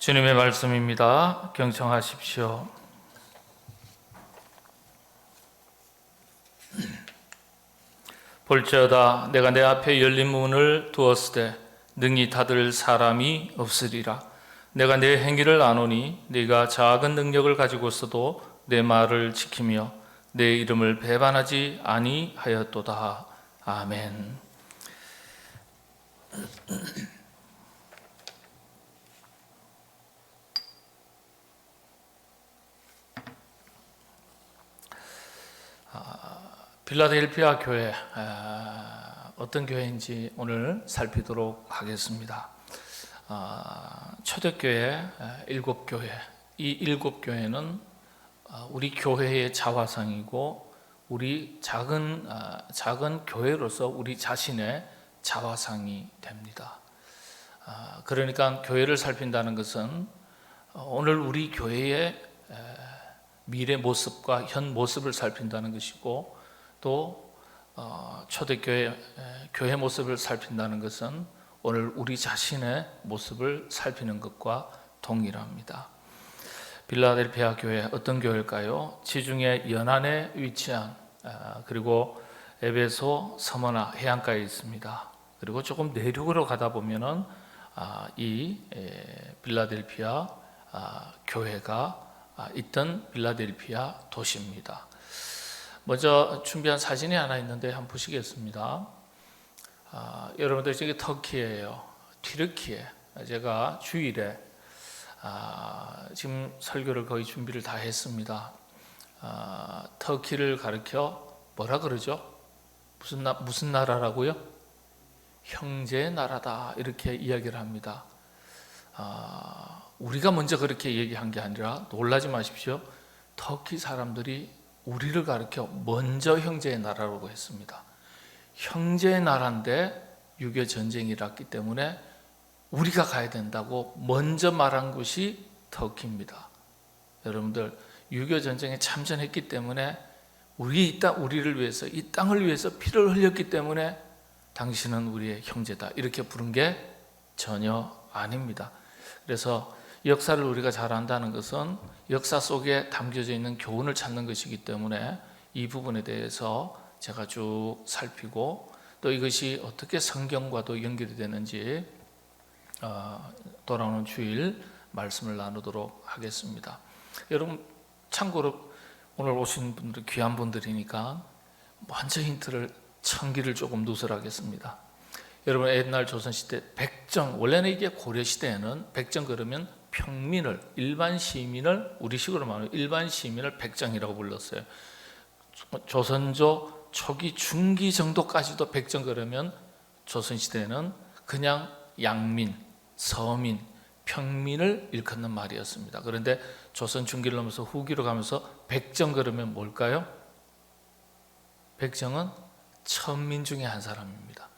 주님의 말씀입니다. 경청하십시오. 볼지어다 내가 내 앞에 열린 문을 두었으되 능히 닫을 사람이 없으리라. 내가 내 행위를 아노니 네가 작은 능력을 가지고서도 내 말을 지키며 내 이름을 배반하지 아니하였도다. 아멘. 필라델피아 교회, 어떤 교회인지 오늘 살피도록 하겠습니다. 초대교회 7교회, 이 7교회는 우리 교회의 자화상이고 우리 작은 교회로서 우리 자신의 자화상이 됩니다. 그러니까 교회를 살핀다는 것은 오늘 우리 교회의 미래 모습과 현 모습을 살핀다는 것이고, 또 초대교회 교회 모습을 살핀다는 것은 오늘 우리 자신의 모습을 살피는 것과 동일합니다. 필라델피아 교회 어떤 교회일까요? 지중해 연안에 위치한, 그리고 에베소, 서머나 해안가에 있습니다. 그리고 조금 내륙으로 가다 보면은 이 필라델피아 교회가 있던 필라델피아 도시입니다. 먼저 준비한 사진이 하나 있는데 한번 보시겠습니다. 여러분들 저기 터키예요. 튀르키예. 제가 주일에 지금 설교를 거의 준비를 다 했습니다. 터키를 가리켜 뭐라 그러죠? 무슨 나라라고요? 형제 나라다, 이렇게 이야기를 합니다. 우리가 먼저 그렇게 얘기한 게 아니라 놀라지 마십시오. 터키 사람들이 우리를 가리켜 먼저 형제의 나라라고 했습니다. 형제의 나라인데 6.25 전쟁이 일었기 때문에 우리가 가야 된다고 먼저 말한 것이 터키입니다. 여러분들 6.25 전쟁에 참전했기 때문에 우리를 위해서, 이 땅을 위해서 피를 흘렸기 때문에 당신은 우리의 형제다, 이렇게 부른 게 전혀 아닙니다. 그래서 역사를 우리가 잘 안다는 것은 역사 속에 담겨져 있는 교훈을 찾는 것이기 때문에 이 부분에 대해서 제가 쭉 살피고, 또 이것이 어떻게 성경과도 연결이 되는지 돌아오는 주일 말씀을 나누도록 하겠습니다. 여러분, 참고로 오늘 오신 분들 귀한 분들이니까 먼저 힌트를, 천기를 조금 누설하겠습니다. 여러분, 옛날 조선시대 백정, 원래는 이게 고려시대에는 백정 그러면 평민을, 일반 시민을, 우리식으로 말하면 일반 시민을 백정이라고 불렀어요. 조선조 초기 중기 정도까지도 백정 그러면 조선시대에는 그냥 양민, 서민, 평민을 일컫는 말이었습니다. 그런데 조선 중기를 넘어서 후기로 가면서 백정 그러면 뭘까요? 백정은 천민 중에 한 사람입니다.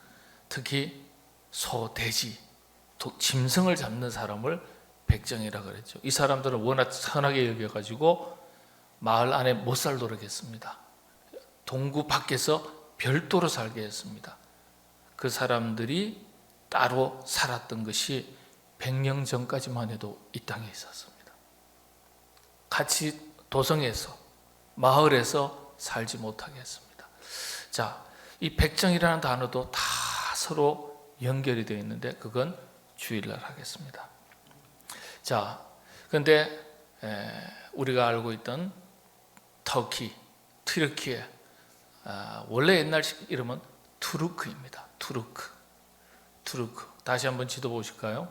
특히 소, 돼지, 짐승을 잡는 사람을 백정이라 그랬죠. 이 사람들은 워낙 선하게 여겨가지고 마을 안에 못 살도록 했습니다. 동구 밖에서 별도로 살게 했습니다. 그 사람들이 따로 살았던 것이 100년 전까지만 해도 이 땅에 있었습니다. 같이 도성에서, 마을에서 살지 못하게 했습니다. 자, 이 백정이라는 단어도 다 서로 연결이 되어 있는데 그건 주일날 하겠습니다. 자, 그런데 우리가 알고 있던 터키, 튀르키예, 원래 옛날식 이름은 투르크입니다. 투르크. 다시 한번 지도 보실까요?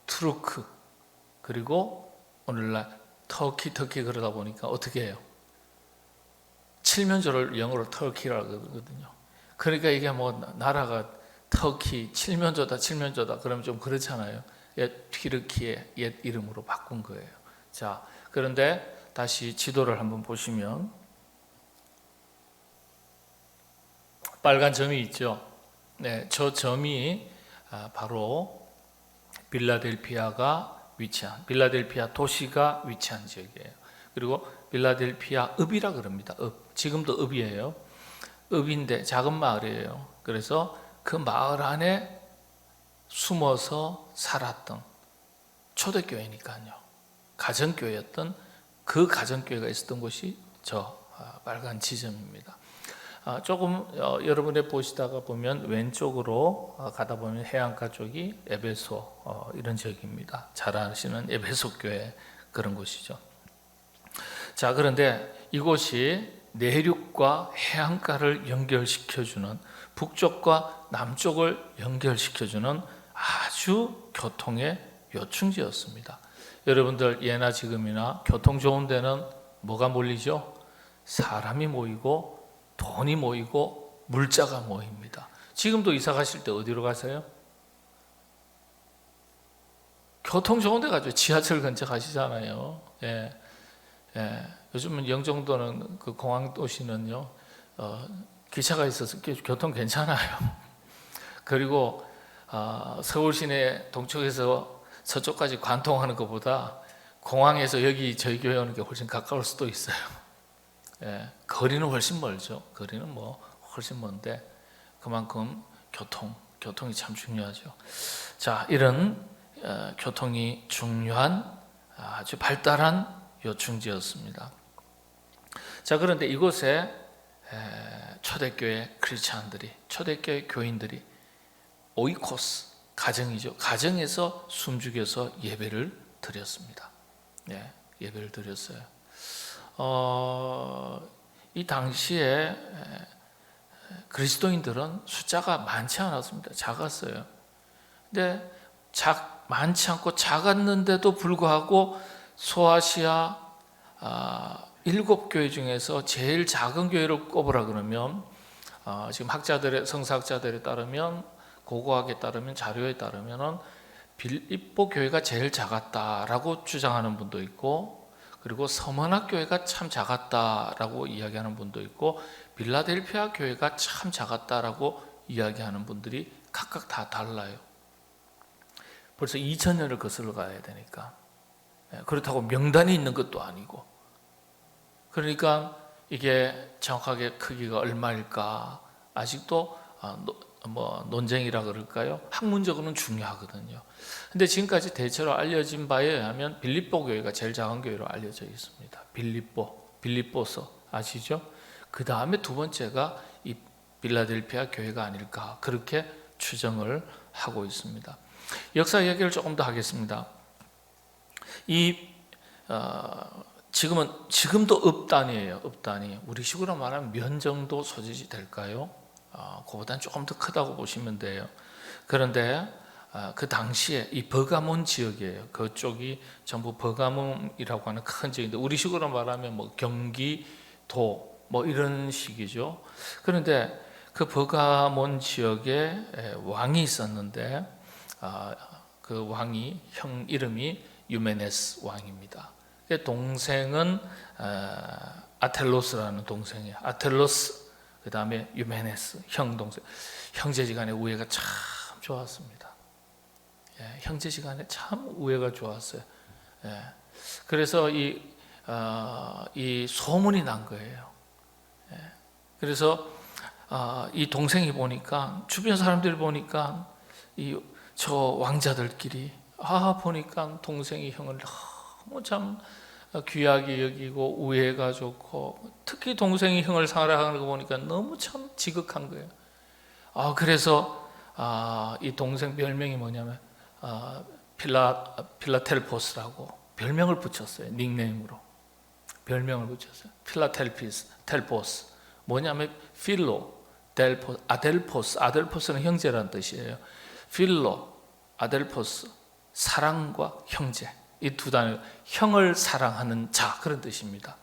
투르크. 그리고 오늘날 터키 그러다 보니까 어떻게 해요? 칠면조를 영어로 터키라고 그러거든요. 그러니까 이게 뭐 나라가 터키, 칠면조다 그러면 좀 그렇잖아요. 튀르키예 옛 이름으로 바꾼 거예요. 자, 그런데 다시 지도를 한번 보시면 빨간 점이 있죠. 네, 저 점이 바로 필라델피아가 위치한, 필라델피아 도시가 위치한 지역이에요. 그리고 필라델피아 읍이라 그럽니다. 읍. 지금도 읍이에요. 읍인데 작은 마을이에요. 그래서 그 마을 안에 숨어서 살았던 초대교회니까요. 가정교회였던 그 가정교회가 있었던 곳이 저 빨간 지점입니다. 조금 여러분이 보시다가 보면 왼쪽으로 가다 보면 해안가 쪽이 에베소 이런 지역입니다. 잘 아시는 에베소 교회 그런 곳이죠. 자, 그런데 이곳이 내륙과 해안가를 연결시켜주는, 북쪽과 남쪽을 연결시켜주는 아주 교통의 요충지였습니다. 여러분들 예나 지금이나 교통 좋은 데는 뭐가 몰리죠? 사람이 모이고 돈이 모이고 물자가 모입니다. 지금도 이사 가실 때 어디로 가세요? 교통 좋은 데 가죠. 지하철 근처 가시잖아요. 예. 요즘은 영종도는 그 공항 도시는요, 기차가 있어서 교통 괜찮아요. 그리고 서울 시내 동쪽에서 서쪽까지 관통하는 것보다 공항에서 여기 저희 교회 오는 게 훨씬 가까울 수도 있어요. 예, 거리는 훨씬 멀죠. 거리는 뭐 훨씬 먼데 그만큼 교통이 참 중요하죠. 자, 이런 교통이 중요한 아주 발달한 요충지였습니다. 자, 그런데 이곳에 초대교회 크리스찬들이, 초대교회 교인들이 오이코스, 가정이죠. 가정에서 숨죽여서 예배를 드렸습니다. 예, 예배를 드렸어요. 이 당시에 그리스도인들은 숫자가 많지 않았습니다. 작았어요. 근데 많지 않고 작았는데도 불구하고 소아시아 7교회 중에서 제일 작은 교회를 꼽으라 그러면 지금 성서학자들에 따르면, 고고학에 따르면, 자료에 따르면 빌립보 교회가 제일 작았다라고 주장하는 분도 있고, 그리고 서머나 교회가 참 작았다라고 이야기하는 분도 있고, 빌라델피아 교회가 참 작았다라고 이야기하는 분들이 각각 다 달라요. 벌써 2000년을 거슬러 가야 되니까. 그렇다고 명단이 있는 것도 아니고, 그러니까 이게 정확하게 크기가 얼마일까 아직도 논쟁이라 그럴까요? 학문적으로는 중요하거든요. 근데 지금까지 대체로 알려진 바에 의하면 빌립보 교회가 제일 작은 교회로 알려져 있습니다. 빌립보서 아시죠? 그 다음에 두 번째가 이 빌라델피아 교회가 아닐까, 그렇게 추정을 하고 있습니다. 역사 이야기를 조금 더 하겠습니다. 지금도 읍단이에요. 읍단이 우리식으로 말하면 면 정도 소재지 될까요? 그보다는 조금 더 크다고 보시면 돼요. 그런데 그 당시에 이 버가몬 지역이에요. 그쪽이 전부 버가몬이라고 하는 큰 지역인데, 우리식으로 말하면 뭐 경기도 뭐 이런 식이죠. 그런데 그 버가몬 지역에 왕이 있었는데, 그 왕이 형 이름이 유메네스 왕입니다. 동생은 아텔로스라는 동생이에요. 아텔로스, 그 다음에 유메네스, 형제지간의 우애가 참 좋았습니다. 예, 형제지간에 참 우애가 좋았어요. 예, 그래서 이 소문이 난 거예요. 예, 그래서 이 동생이 보니까, 주변 사람들이 보니까 저 왕자들끼리 보니까 동생이 형을 너무 참 귀하게 여기고 우애가 좋고, 특히 동생이 형을 사랑하는 거 보니까 너무 참 지극한 거예요. 그래서 이 동생 별명이 뭐냐면 필라텔포스라고 별명을 붙였어요. 닉네임으로 별명을 붙였어요. 필라텔포스. 뭐냐면 필로, 아델포스. 아델포스는 형제라는 뜻이에요. 필로, 아델포스, 사랑과 형제. 이 두 단어, 형을 사랑하는 자, 그런 뜻입니다.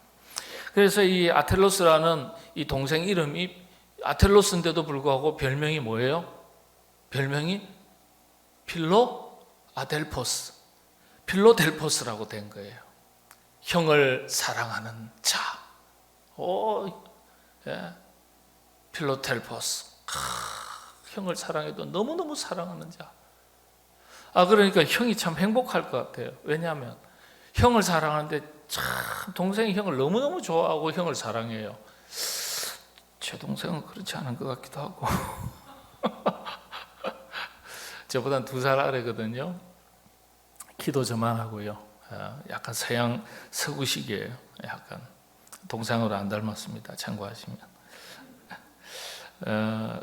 그래서 이 아텔로스라는 이 동생 이름이 아텔로스인데도 불구하고 별명이 뭐예요? 별명이 필로아델포스, 필로델포스라고 된 거예요. 형을 사랑하는 자. 예. 필로텔포스. 형을 사랑해도 너무너무 사랑하는 자. 그러니까 형이 참 행복할 것 같아요. 왜냐하면 형을 사랑하는데 참 동생이 형을 너무너무 좋아하고 형을 사랑해요. 제 동생은 그렇지 않은 것 같기도 하고. 저보단 2살 아래거든요. 키도 저만하고요. 약간 서양 서구식이에요. 약간 동생으로 안 닮았습니다. 참고하시면.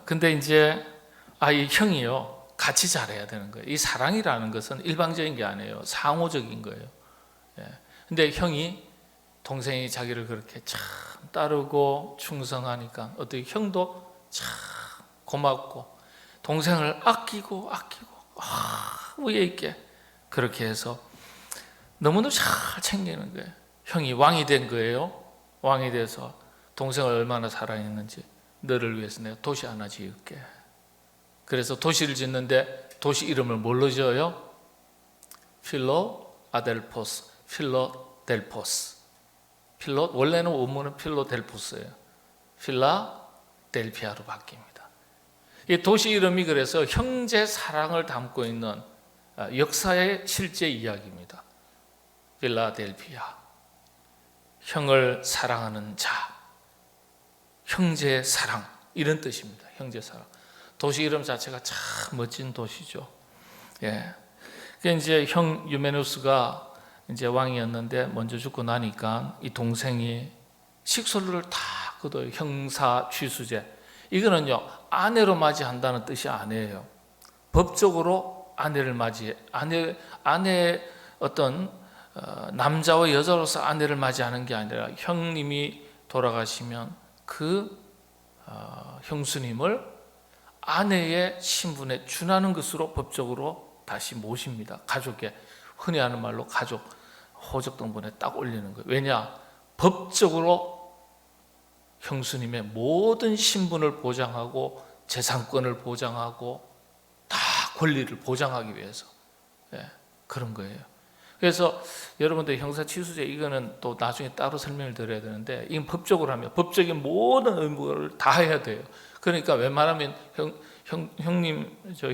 근데 이제 이 형이요, 같이 잘해야 되는 거예요. 이 사랑이라는 것은 일방적인 게 아니에요. 상호적인 거예요. 근데 형이, 동생이 자기를 그렇게 참 따르고 충성하니까 어떻게 형도 참 고맙고 동생을 아끼고 위에 있게 그렇게 해서 너무너무 잘 챙기는 거예요. 형이 왕이 된 거예요. 왕이 돼서 동생을 얼마나 사랑했는지, 너를 위해서 내가 도시 하나 지을게. 그래서 도시를 짓는데 도시 이름을 뭘로 지어요? 필로델포스. 원래는 원문은 필로델포스예요. 필라델피아로 바뀝니다. 이 도시 이름이 그래서 형제 사랑을 담고 있는 역사의 실제 이야기입니다. 필라델피아, 형을 사랑하는 자, 형제 사랑, 이런 뜻입니다. 형제 사랑. 도시 이름 자체가 참 멋진 도시죠. 예. 이제 형 유메누스가 이제 왕이었는데 먼저 죽고 나니까 이 동생이 식소를 다 거둬요. 형사 취수제. 이거는요, 아내로 맞이한다는 뜻이 아니에요. 법적으로 아내를 맞이해, 아내의 어떤 남자와 여자로서 아내를 맞이하는 게 아니라 형님이 돌아가시면 그 형수님을 아내의 신분에 준하는 것으로 법적으로 다시 모십니다. 가족에, 흔히 하는 말로 가족 호적 등본에 딱 올리는 거예요. 왜냐? 법적으로 형수님의 모든 신분을 보장하고 재산권을 보장하고 다 권리를 보장하기 위해서 그런 거예요. 그래서 여러분들 형사취수제, 이거는 또 나중에 따로 설명을 드려야 되는데, 이건 법적으로 하면 법적인 모든 의무를 다 해야 돼요. 그러니까 웬만하면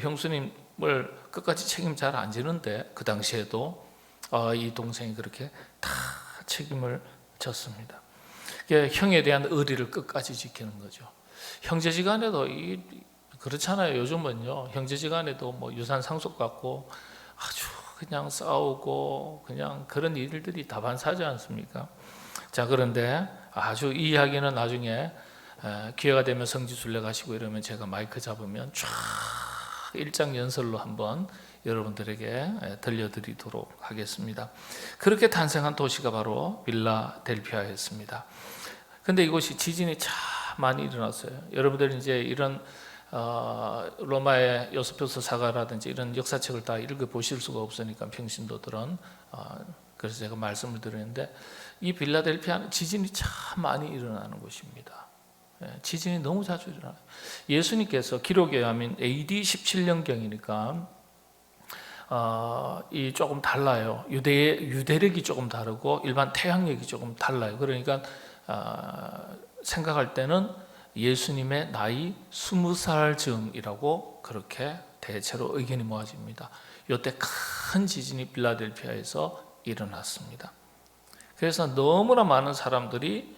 형수님을 끝까지 책임 잘 안 지는데, 그 당시에도 이 동생이 그렇게 다 책임을 졌습니다. 형에 대한 의리를 끝까지 지키는 거죠. 형제지간에도 그렇잖아요. 요즘은요, 형제지간에도 뭐 유산 상속 갖고 아주 그냥 싸우고 그냥 그런 일들이 다반사지 않습니까? 자, 그런데 아주 이 이야기는 나중에 기회가 되면 성지순례 가시고 이러면 제가 마이크 잡으면 쫙 일장연설로 한번 여러분들에게 들려드리도록 하겠습니다. 그렇게 탄생한 도시가 바로 필라델피아였습니다. 근데 이곳이 지진이 참 많이 일어났어요. 여러분들 이제 이런 로마의 요스표스 사가라든지 이런 역사책을 다 읽어보실 수가 없으니까, 평신도들은. 그래서 제가 말씀을 드리는데, 이 필라델피아는 지진이 참 많이 일어나는 곳입니다. 지진이 너무 자주 일어나요. 예수님께서 기록에 의하면 AD 17년경이니까 이 조금 달라요. 유대력이 조금 다르고 일반 태양력이 조금 달라요. 그러니까 생각할 때는 예수님의 나이 20살 즈음이라고 그렇게 대체로 의견이 모아집니다. 이때 큰 지진이 필라델피아에서 일어났습니다. 그래서 너무나 많은 사람들이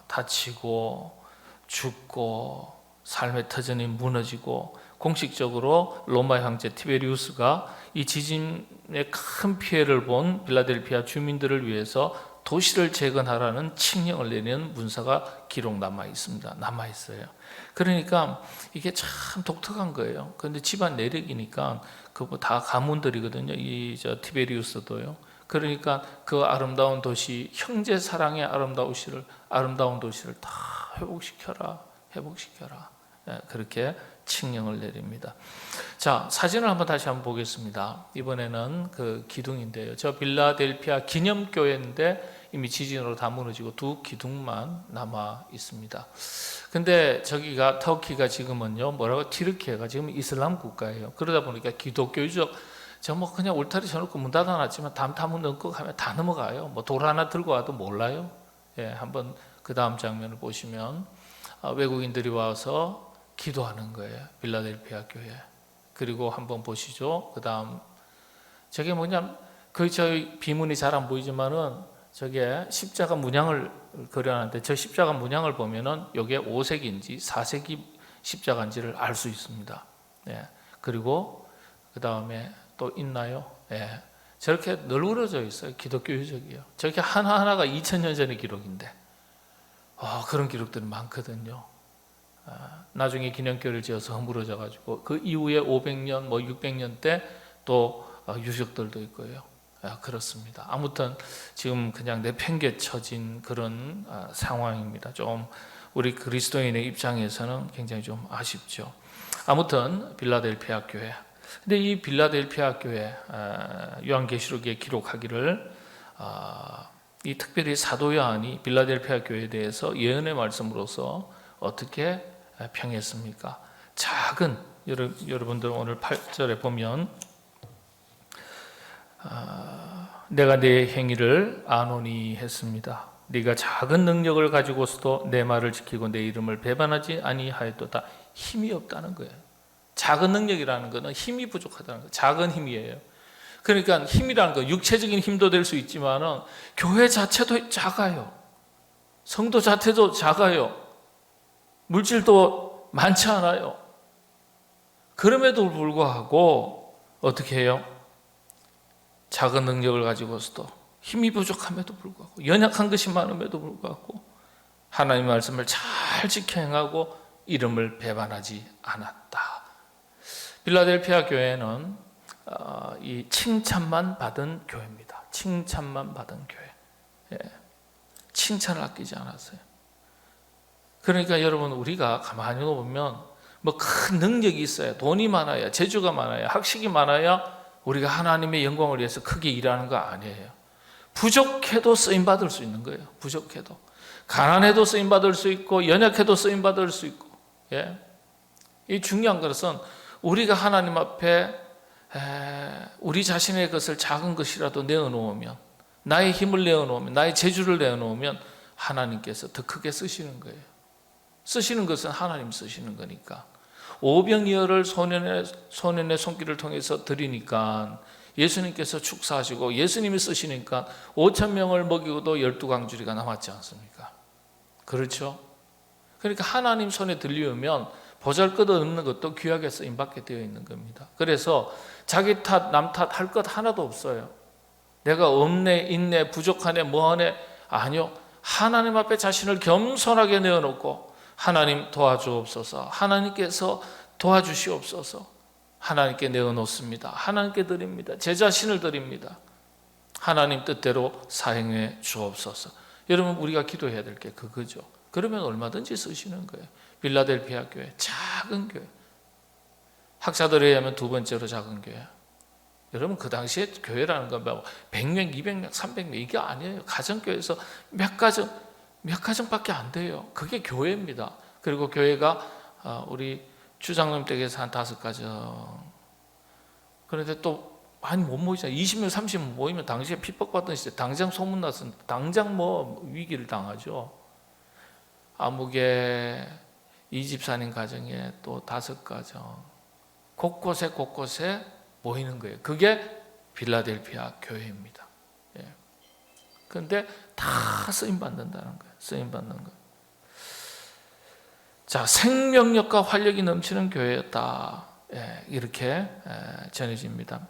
다치고 죽고 삶의 터전이 무너지고, 공식적으로 로마 황제 티베리우스가 이 지진의 큰 피해를 본 필라델피아 주민들을 위해서 도시를 재건하라는 칙령을 내리는 문서가 기록 남아 있어요. 그러니까 이게 참 독특한 거예요. 그런데 집안 내력이니까 그거 다 가문들이거든요. 티베리우스도요. 그러니까 그 아름다운 도시, 형제 사랑의 아름다운 도시를 다 회복시켜라. 그렇게 칙령을 내립니다. 자, 사진을 다시 한번 보겠습니다. 이번에는 그 기둥인데요. 저 필라델피아 기념교회인데 이미 지진으로 다 무너지고 두 기둥만 남아 있습니다. 근데 저기가 터키가 지금은요, 튀르키예가 지금 이슬람 국가예요. 그러다 보니까 기독교적, 그냥 울타리 쳐놓고 문 닫아놨지만 담타문 넣고 하면 다 넘어가요. 돌 하나 들고 와도 몰라요. 한번 그 다음 장면을 보시면 외국인들이 와서 기도하는 거예요. 필라델피아 교회. 그리고 한번 보시죠. 그 다음 저게 저희 비문이 잘 안 보이지만은 저게 십자가 문양을 그려놨는데, 저 십자가 문양을 보면은 이게 5세기인지 4세기 십자가인지를 알 수 있습니다. 그리고 그 다음에 또 있나요? 저렇게 널브러져 있어요. 기독교 유적이요. 저렇게 하나하나가 2000년 전의 기록인데 그런 기록들이 많거든요. 나중에 기념교를 지어서 허물어져 가지고 그 이후에 500년, 600년 때 또 유적들도 있고요. 그렇습니다. 아무튼 지금 그냥 내팽개쳐진 그런 상황입니다. 좀 우리 그리스도인의 입장에서는 굉장히 좀 아쉽죠. 아무튼 빌라델피아 교회. 근데 이 빌라델피아 교회 요한계시록에 기록하기를 이 특별히 사도 요한이 빌라델피아 교회에 대해서 예언의 말씀으로서 어떻게 평했습니까? 작은 여러분들 오늘 8절에 보면 내가 네 행위를 아노니 했습니다. 네가 작은 능력을 가지고서도 내 말을 지키고 내 이름을 배반하지 아니하였도다. 힘이 없다는 거예요. 작은 능력이라는 것은 힘이 부족하다는 거예요. 작은 힘이에요. 그러니까 힘이라는 거 육체적인 힘도 될 수 있지만은 교회 자체도 작아요. 성도 자체도 작아요. 물질도 많지 않아요. 그럼에도 불구하고 어떻게 해요? 작은 능력을 가지고서도 힘이 부족함에도 불구하고 연약한 것이 많음에도 불구하고 하나님의 말씀을 잘 지켜 행하고 이름을 배반하지 않았다. 빌라델피아 교회는 이 칭찬만 받은 교회입니다. 칭찬만 받은 교회. 칭찬을 아끼지 않았어요. 그러니까 여러분 우리가 가만히 보면 뭐 큰 능력이 있어야, 돈이 많아야, 재주가 많아야, 학식이 많아야 우리가 하나님의 영광을 위해서 크게 일하는 거 아니에요. 부족해도 쓰임받을 수 있는 거예요. 부족해도. 가난해도 쓰임받을 수 있고 연약해도 쓰임받을 수 있고. 이 중요한 것은 우리가 하나님 앞에 우리 자신의 것을 작은 것이라도 내어놓으면, 나의 힘을 내어놓으면, 나의 재주를 내어놓으면 하나님께서 더 크게 쓰시는 거예요. 쓰시는 것은 하나님 쓰시는 거니까. 오병이어를 소년의 손길을 통해서 드리니까 예수님께서 축사하시고 예수님이 쓰시니까 5,000명을 먹이고도 12광주리가 남았지 않습니까? 그렇죠? 그러니까 하나님 손에 들리면 보잘것없는 것도 귀하게 쓰임받게 되어 있는 겁니다. 그래서 자기 탓, 남 탓 할 것 하나도 없어요. 내가 없네, 있네, 부족하네, 뭐하네. 아니요. 하나님 앞에 자신을 겸손하게 내어놓고 하나님 도와주옵소서, 하나님께서 도와주시옵소서, 하나님께 내어놓습니다. 하나님께 드립니다. 제 자신을 드립니다. 하나님 뜻대로 사행해 주옵소서. 여러분 우리가 기도해야 될 게 그거죠. 그러면 얼마든지 쓰시는 거예요. 빌라델피아 교회, 작은 교회. 학자들에 의하면 두 번째로 작은 교회. 여러분 그 당시에 교회라는 건 100명, 200명, 300명 이게 아니에요. 가정교회에서 몇 가정밖에 안 돼요. 그게 교회입니다. 그리고 교회가 우리 주장님 댁에서 한 5가정. 그런데 또 많이 못 모이잖아요. 20명, 30명 모이면 당시에 핍박받던 시대, 당장 소문나서 당장 뭐 위기를 당하죠. 아무개 이 집사님 가정에 또 5가정. 곳곳에 모이는 거예요. 그게 빌라델피아 교회입니다. 그런데 다 쓰임받는다는 거예요. 쓰임받는 거예요. 자, 생명력과 활력이 넘치는 교회였다. 이렇게 전해집니다.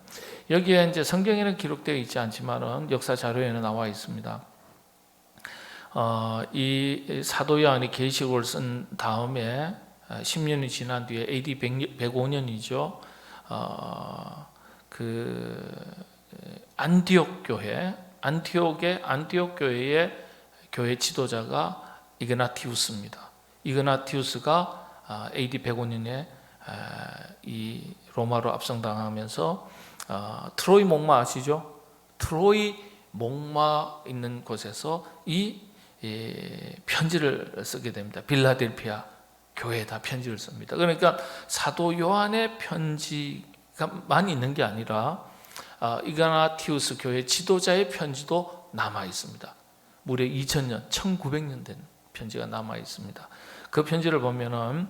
여기에 이제 성경에는 기록되어 있지 않지만은 역사 자료에는 나와 있습니다. 이 사도 요한이 계시록을 쓴 다음에 10년이 지난 뒤에 AD 105년이죠. 그 안디옥 교회, 안티옥 교회의 교회 지도자가 이그나티우스입니다. 이그나티우스가 AD 105년에 이 로마로 압송당하면서 트로이 목마 아시죠? 트로이 목마 있는 곳에서 이 편지를 쓰게 됩니다. 빌라델피아 교회에다 편지를 씁니다. 그러니까 사도 요한의 편지가만 있는 게 아니라 이그나티우스 교회 지도자의 편지도 남아 있습니다. 무려 2000년, 1900년 된 편지가 남아 있습니다. 그 편지를 보면은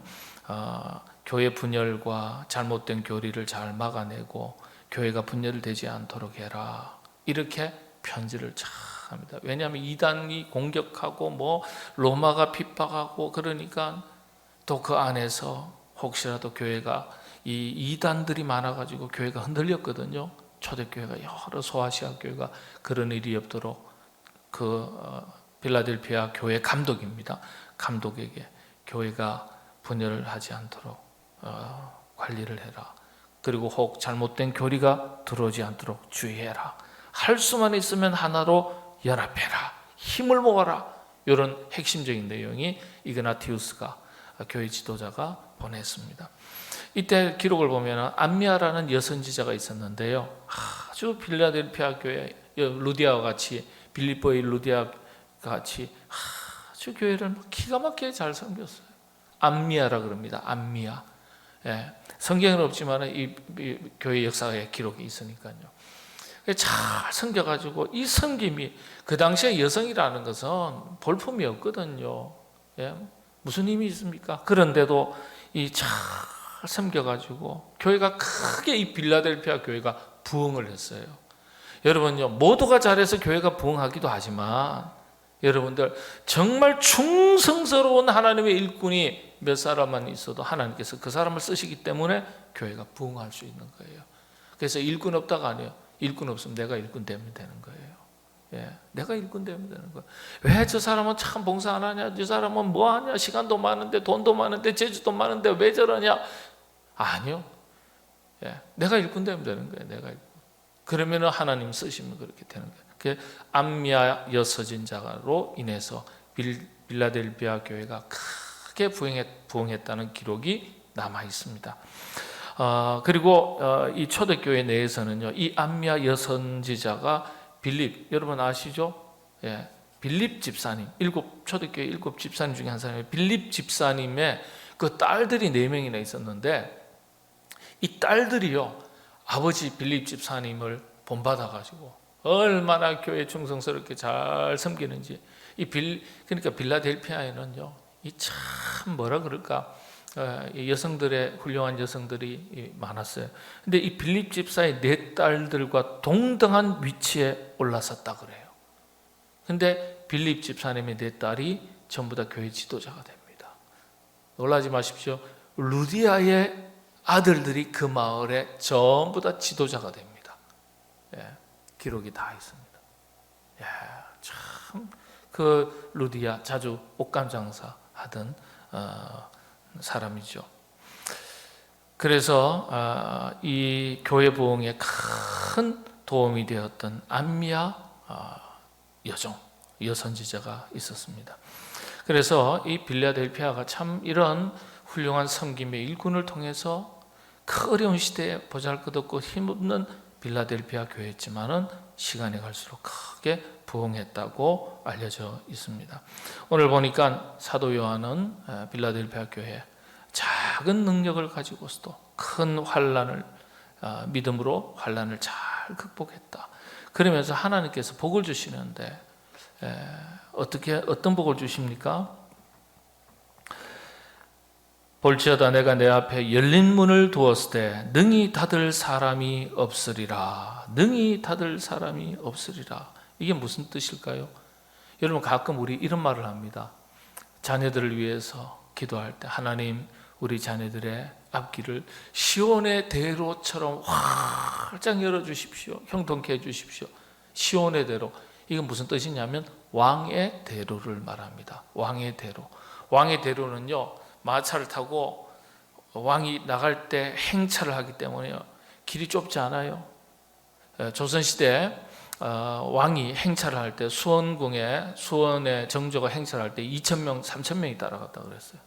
교회 분열과 잘못된 교리를 잘 막아내고 교회가 분열되지 않도록 해라, 이렇게 편지를 잘 합니다. 왜냐하면 이단이 공격하고 뭐 로마가 핍박하고 그러니까 또 그 안에서 혹시라도 교회가 이 이단들이 많아가지고 교회가 흔들렸거든요. 초대교회가 여러 소아시아 교회가 그런 일이 없도록 빌라델피아 교회 감독입니다. 감독에게 교회가 분열을 하지 않도록 관리를 해라. 그리고 혹 잘못된 교리가 들어오지 않도록 주의해라. 할 수만 있으면 하나로 연합해라. 힘을 모아라. 이런 핵심적인 내용이 이그나티우스가 교회 지도자가 보냈습니다. 이때 기록을 보면 안미아라는 여선지자가 있었는데요. 아주 빌라델피아 교회 루디아와 같이 빌립보의 루디아 같이 아주 교회를 기가 막히게 잘 섬겼어요. 안미아라 그럽니다. 안미아. 예, 성경은 없지만 이 교회 역사의 기록이 있으니까요. 잘 섬겨가지고 이 섬김이 그 당시에 여성이라는 것은 볼품이 없거든요. 예, 무슨 힘이 있습니까? 그런데도 이 잘 섬겨가지고 교회가 크게 이 빌라델피아 교회가 부흥을 했어요. 여러분요, 모두가 잘해서 교회가 부흥하기도 하지만 여러분들 정말 충성스러운 하나님의 일꾼이 몇 사람만 있어도 하나님께서 그 사람을 쓰시기 때문에 교회가 부흥할 수 있는 거예요. 그래서 일꾼 없다가 아니에요. 일꾼 없으면 내가 일꾼 되면 되는 거예요. 예, 내가 일꾼 되면 되는 거예요. 왜 저 사람은 참 봉사 안 하냐? 저 사람은 뭐 하냐? 시간도 많은데 돈도 많은데 재주도 많은데 왜 저러냐? 아니요. 예, 내가 일꾼 되면 되는 거예요. 내가 일꾼. 그러면 하나님 쓰시면 그렇게 되는 거예요. 그 안미아 여서진자로 인해서 빌라델피아 교회가 크게 부흥했다는 기록이 남아 있습니다. 그리고 이 초대교회 내에서는요, 이 안미아 여선지자가 빌립, 여러분 아시죠? 예, 빌립 집사님, 초대교회 7 집사님 중에 한 사람이 빌립 집사님의 그 딸들이 4명이나 있었는데 이 딸들이요, 아버지 빌립 집사님을 본받아가지고 얼마나 교회 충성스럽게 잘 섬기는지 그러니까 빌라델피아에는요, 이 참 뭐라 그럴까, 여성들의 훌륭한 여성들이 많았어요. 근데 이 빌립 집사의 4딸들과 동등한 위치에 올라섰다 그래요. 근데 빌립 집사님의 4딸이 전부 다 교회 지도자가 됩니다. 놀라지 마십시오. 루디아의 아들들이 그 마을에 전부 다 지도자가 됩니다. 예, 기록이 다 있습니다. 예, 참 그 루디아 자주 옷감 장사 하던 사람이죠. 그래서 이 교회 부흥에 큰 도움이 되었던 안미아 여선지자가 있었습니다. 그래서 이 빌라델피아가 참 이런 훌륭한 섬김의 일꾼을 통해서 그 어려운 시대에 보잘것없고 힘없는 빌라델피아 교회였지만은 시간이 갈수록 크게 부흥했다고 알려져 있습니다. 오늘 보니까 사도 요한은 빌라델피아 교회 작은 능력을 가지고서도 큰 환난을 믿음으로 환난을 잘 극복했다. 그러면서 하나님께서 복을 주시는데 어떤 복을 주십니까? 볼지어다 내가 내 앞에 열린 문을 두었을 때 능히 닫을 사람이 없으리라. 능히 닫을 사람이 없으리라. 이게 무슨 뜻일까요? 여러분 가끔 우리 이런 말을 합니다. 자녀들을 위해서 기도할 때 하나님 우리 자녀들의 앞길을 시온의 대로처럼 활짝 열어주십시오. 형통케 해주십시오. 시온의 대로. 이건 무슨 뜻이냐면 왕의 대로를 말합니다. 왕의 대로. 왕의 대로는요, 마차를 타고 왕이 나갈 때 행차를 하기 때문에요, 길이 좁지 않아요. 조선시대 왕이 행차를 할 때 수원의 정조가 행차를 할 때 2,000명, 3,000명이 따라갔다 그랬어요.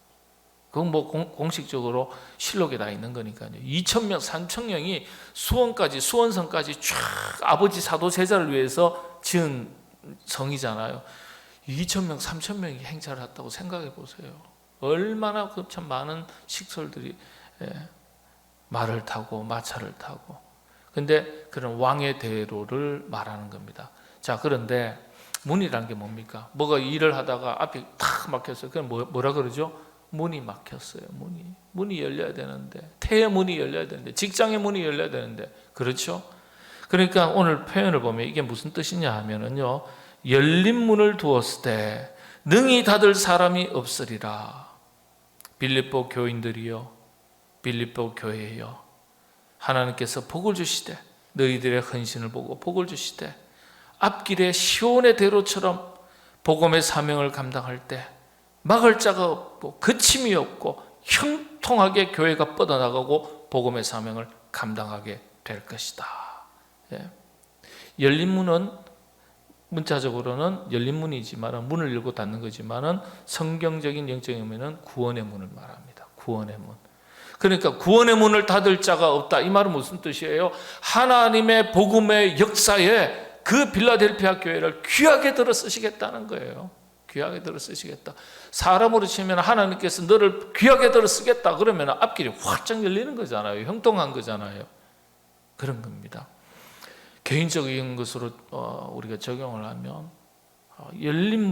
그건 뭐 공식적으로 실록에 다 있는 거니까요. 2,000명, 3,000명이 수원성까지 쫙 아버지 사도세자를 위해서 지은 성이잖아요. 2,000명, 3,000명이 행차를 했다고 생각해 보세요. 얼마나 참 많은 식솔들이 말을 타고 마차를 타고. 근데 그런 왕의 대로를 말하는 겁니다. 자, 그런데 문이라는 게 뭡니까? 뭐가 일을 하다가 앞이 탁 막혔어요. 그럼 뭐라 그러죠? 문이 막혔어요. 문이 열려야 되는데, 태의 문이 열려야 되는데, 직장의 문이 열려야 되는데, 그렇죠? 그러니까 오늘 표현을 보면 이게 무슨 뜻이냐 하면은요, 열린 문을 두었을 때 능히 닫을 사람이 없으리라. 빌립보 교인들이요, 빌립보 교회요, 하나님께서 복을 주시되 너희들의 헌신을 보고 복을 주시되 앞길에 시온의 대로처럼 복음의 사명을 감당할 때 막을 자가 없고 그침이 없고 형통하게 교회가 뻗어나가고 복음의 사명을 감당하게 될 것이다. 예. 열린 문은 문자적으로는 열린 문이지만 문을 열고 닫는 거지만은 성경적인 영적인 의미는 구원의 문을 말합니다. 구원의 문. 그러니까 구원의 문을 닫을 자가 없다. 이 말은 무슨 뜻이에요? 하나님의 복음의 역사에 그 빌라델피아 교회를 귀하게 들어 쓰시겠다는 거예요. 귀하게 들어 쓰시겠다. 사람으로 치면 하나님께서 너를 귀하게 들어 쓰겠다 그러면 앞길이 활짝 열리는 거잖아요. 형통한 거잖아요. 그런 겁니다. 개인적인 것으로 우리가 적용을 하면 열린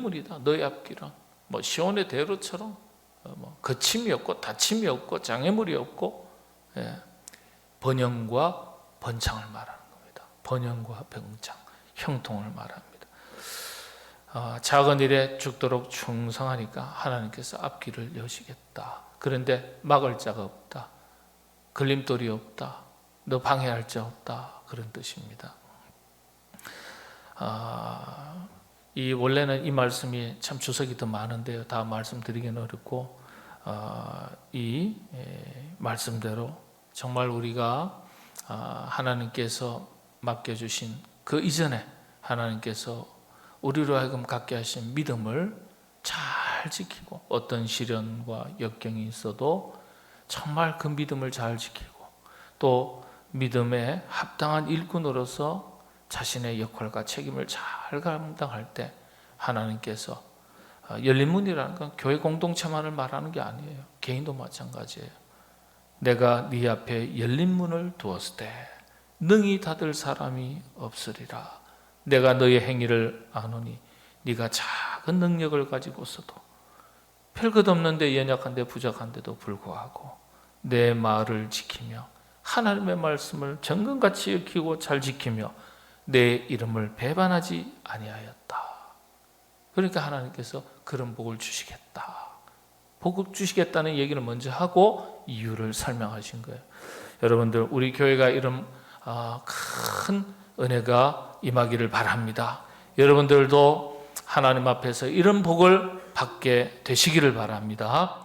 문이다. 너의 앞길은 뭐 시온의 대로처럼 뭐 거침이 없고 다침이 없고 장애물이 없고, 예, 번영과 번창을 말하는 겁니다. 번영과 번창, 형통을 말합니다. 작은 일에 죽도록 충성하니까 하나님께서 앞길을 여시겠다. 그런데 막을 자가 없다. 걸림돌이 없다. 너 방해할 자 없다. 그런 뜻입니다. 원래는 이 말씀이 참 주석이 더 많은데요. 다 말씀드리기는 어렵고, 이 말씀대로 정말 우리가 하나님께서 맡겨주신 그 이전에 하나님께서 우리로 하여금 갖게 하신 믿음을 잘 지키고, 어떤 시련과 역경이 있어도 정말 그 믿음을 잘 지키고, 또 믿음에 합당한 일꾼으로서 자신의 역할과 책임을 잘 감당할 때 하나님께서, 열린 문이라는 건 교회 공동체만을 말하는 게 아니에요. 개인도 마찬가지예요. 내가 네 앞에 열린 문을 두었을 때 능히 닫을 사람이 없으리라. 내가 너의 행위를 아노니 네가 작은 능력을 가지고서도 별것 없는데 연약한데 부족한데도 불구하고 내 말을 지키며 하나님의 말씀을 정금같이 지키고 잘 지키며 내 이름을 배반하지 아니하였다. 그러니까 하나님께서 그런 복을 주시겠다. 복을 주시겠다는 얘기를 먼저 하고 이유를 설명하신 거예요. 여러분들, 우리 교회가 이런 큰 은혜가 임하기를 바랍니다. 여러분들도 하나님 앞에서 이런 복을 받게 되시기를 바랍니다.